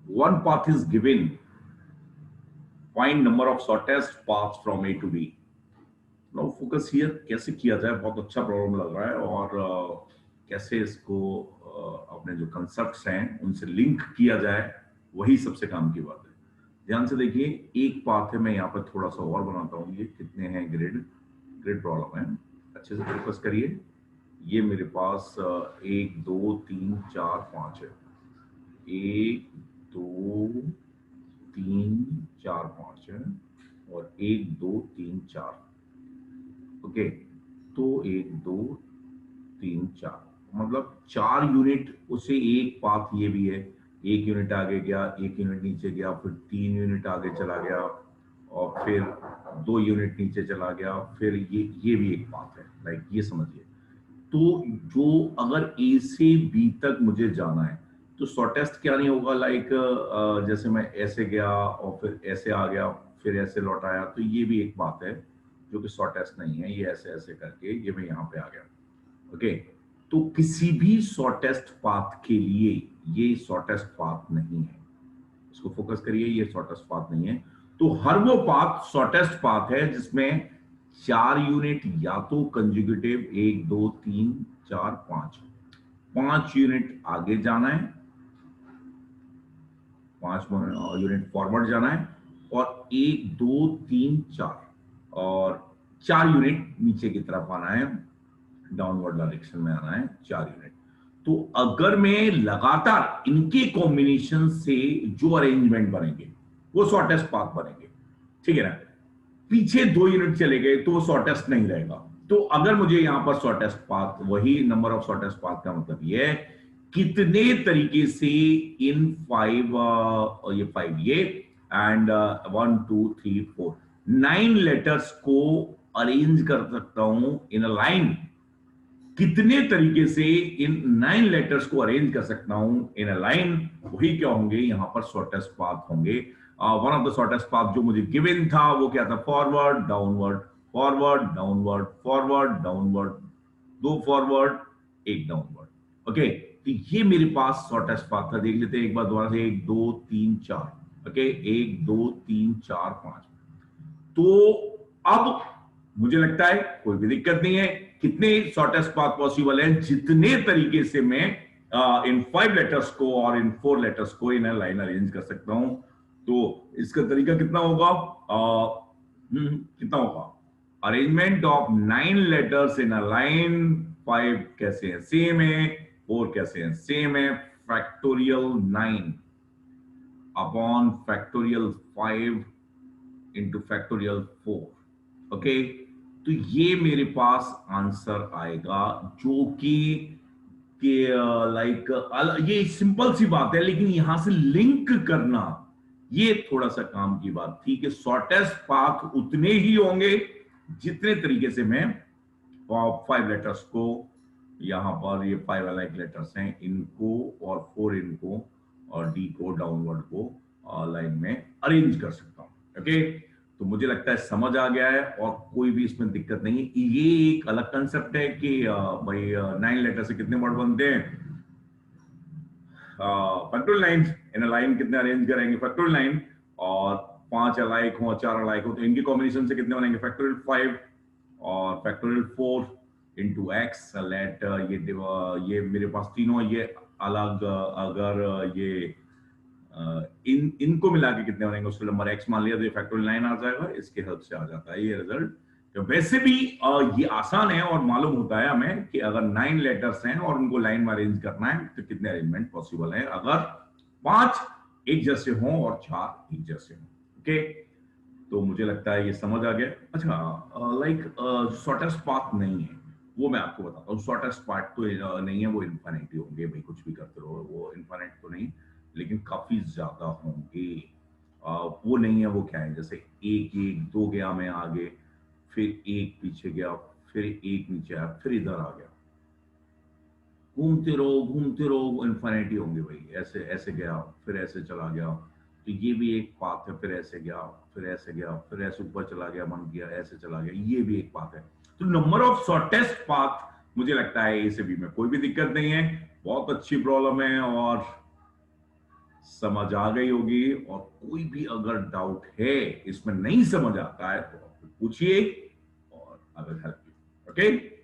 one path is given, find number of shortest paths from A to B. Now focus here कैसे किया जाए, बहुत अच्छा problem लग रहा है, और कैसे इसको अपने जो कंसेप्ट्स हैं उनसे लिंक किया जाए, वही सबसे काम की बात है। ध्यान से देखिए, एक पाथ है, मैं यहाँ पर थोड़ा सा और बनाता हूँ। ये कितने हैं ग्रिड, ग्रिड प्रॉब्लम है, अच्छे से फोकस करिए। ये मेरे पास 1 2 3 4 5 है, 1 2 3 4 5 है, और 1 2 3 4। ओके, तो 1 2 3 4 मतलब 4 यूनिट, उसे एक पाथ ये भी है। 1 यूनिट आगे गया, 1 यूनिट नीचे गया, फिर 3 यूनिट आगे चला गया, और फिर 2 यूनिट नीचे चला गया, फिर ये भी एक पाथ है। लाइक ये समझिए। तो जो अगर ए से बी तक मुझे जाना है, तो शॉर्टेस्ट क्या नहीं होगा, लाइक जैसे मैं ऐसे गया और फिर ऐसे आ गया, फिर ऐसे लौट आया, तो ये भी एक बात है जो कि शॉर्टेस्ट नहीं है। ये ऐसे ऐसे करके ये मैं यहाँ पे आ गया। ओके, तो किसी भी शॉर्टेस्ट पाथ के लिए ये शॉर्टेस्ट पाथ नहीं है। इसको फोकस करिए, ये शॉर्टेस्ट पाथ नहीं है। तो हर वो पाथ शॉर्टेस्ट पाथ है जिसमें 4 यूनिट या तो कंजुगेटिव 1 2 3 4 5 यूनिट आगे जाना है, 5 यूनिट फॉरवर्ड जाना है, और 1 2 3 4 और 4 यूनिट नीचे की तरफ आना है, डाउनवर्ड डायरेक्शन में आना है 4 यूनिट। तो अगर मैं लगातार इनके कॉम्बिनेशन से जो अरेंजमेंट बनेंगे वो शॉर्टेस्ट पाथ बनेंगे, ठीक है ना। पीछे 2 यूनिट चले गए तो वो शॉर्टेस्ट नहीं रहेगा। तो अगर मुझे यहां पर शॉर्टेस्ट पाथ, वही नंबर ऑफ शॉर्टेस्ट पाथ का मतलब ये है कितने तरीके से इन 5 ये 5 ये एंड 1 2 3 4 9 लेटर्स को अरेंज कर सकता हूं इन अ लाइन। कितने तरीके से इन 9 लेटर्स को अरेंज कर सकता हूं इन अ लाइन, वही क्या होंगे यहां पर शॉर्टेस्ट पाथ होंगे। One of the shortest path जो मुझे गिवन था वो क्या था, forward downward, forward downward, forward downward, 2 forward 1 downward. Okay, तो ये मेरे पास शॉर्टेस्ट पाथ था। देख लेते हैं एक बार दोबारा से, 1 2 3 4। ओके, 1 2 3 4 5। तो अब मुझे लगता है कोई भी दिक्कत नहीं है। कितने शॉर्टेस्ट पाथ पॉसिबल है, जितने तरीके से मैं इन 5 लेटर्स को और इन 4 लेटर्स को इन लाइन अरेंज कर सकता हूं। तो इसका तरीका कितना होगा, कितना होगा, arrangement of 9 letters in a line. 5 कैसे हैं, सेम है, 4 कैसे हैं, सेम है। Factorial 9 upon factorial 5 into factorial 4। Okay, तो ये मेरे पास आंसर आएगा, जो कि लाइक ये सिंपल सी बात है, लेकिन यहां से लिंक करना ये थोड़ा सा काम की बात थी कि शॉर्टेस्ट पाथ उतने ही होंगे जितने तरीके से मैं 5 लेटर्स को, यहां पर ये 5 अलग लेटर्स हैं इनको, और 4 इनको, और डी को, डाउनवर्ड को लाइन में अरेंज कर सकता हूं। ओके, तो मुझे लगता है समझ आ गया है, और कोई भी इसमें दिक्कत नहीं है। ये एक अलग कंसेप्ट है कि भाई 9 लेटर से कितने वर्ड बनते हैं, फैक्टोरियल लाइन इन लाइन कितने अरेंज करेंगे फैक्टोरियल लाइन, और 5 अलाइक हो 4 अलाइक हो तो इनके कॉम्बिनेशन से कितने बनेंगे फैक्टोरियल 5 और फैक्टोरियल 4 इंटू एक्स। लेट ये मेरे पास तीनों ये अलग, अगर ये इनको मिला के कितने बनेंगे उसके नंबर एक्स मान लिया तो ये फैक्टोरियल 9 आ जाएगा। इसके हेल्प से आ जाता है ये रिजल्ट। तो वैसे भी ये आसान है और मालूम होता है हमें कि अगर 9 लेटर्स हैं और उनको लाइन में अरेंज करना है तो कितने अरेंजमेंट पॉसिबल है, अगर 5 एक जैसे हों और 4 एक जैसे हों। ओके, तो मुझे लगता है ये समझ आ गया। अच्छा, लाइक शॉर्टेस्ट पाथ नहीं है, वो मैं आपको बताता हूँ। शॉर्टेस्ट पाथ तो नहीं है, वो इन्फिनिटी होंगे भाई, कुछ भी करते रहो, वो इन्फिनिट तो नहीं, लेकिन काफी ज्यादा होंगे। वो नहीं है, वो क्या है, जैसे एक एक 2 गया मैं आगे, फिर एक पीछे गया, फिर एक नीचे आया, फिर इधर आ गया, घूमते रहो, इन्फिनिटी होंगे भाई। ऐसे ऐसे गया, फिर ऐसे चला गया, तो ये भी एक पाथ है। फिर ऐसे गया, फिर ऐसे गया, फिर ऐसे ऊपर चला गया, बन गया, ऐसे चला गया, ये भी एक पाथ है। तो नंबर ऑफ शॉर्टेस्ट पाथ मुझे लगता है ए से बी में कोई भी दिक्कत नहीं है, बहुत अच्छी प्रॉब्लम है, और समझ आ गई होगी, और कोई भी अगर डाउट है, इसमें नहीं समझ आता है, तो आप पूछिए और I will help you. Okay.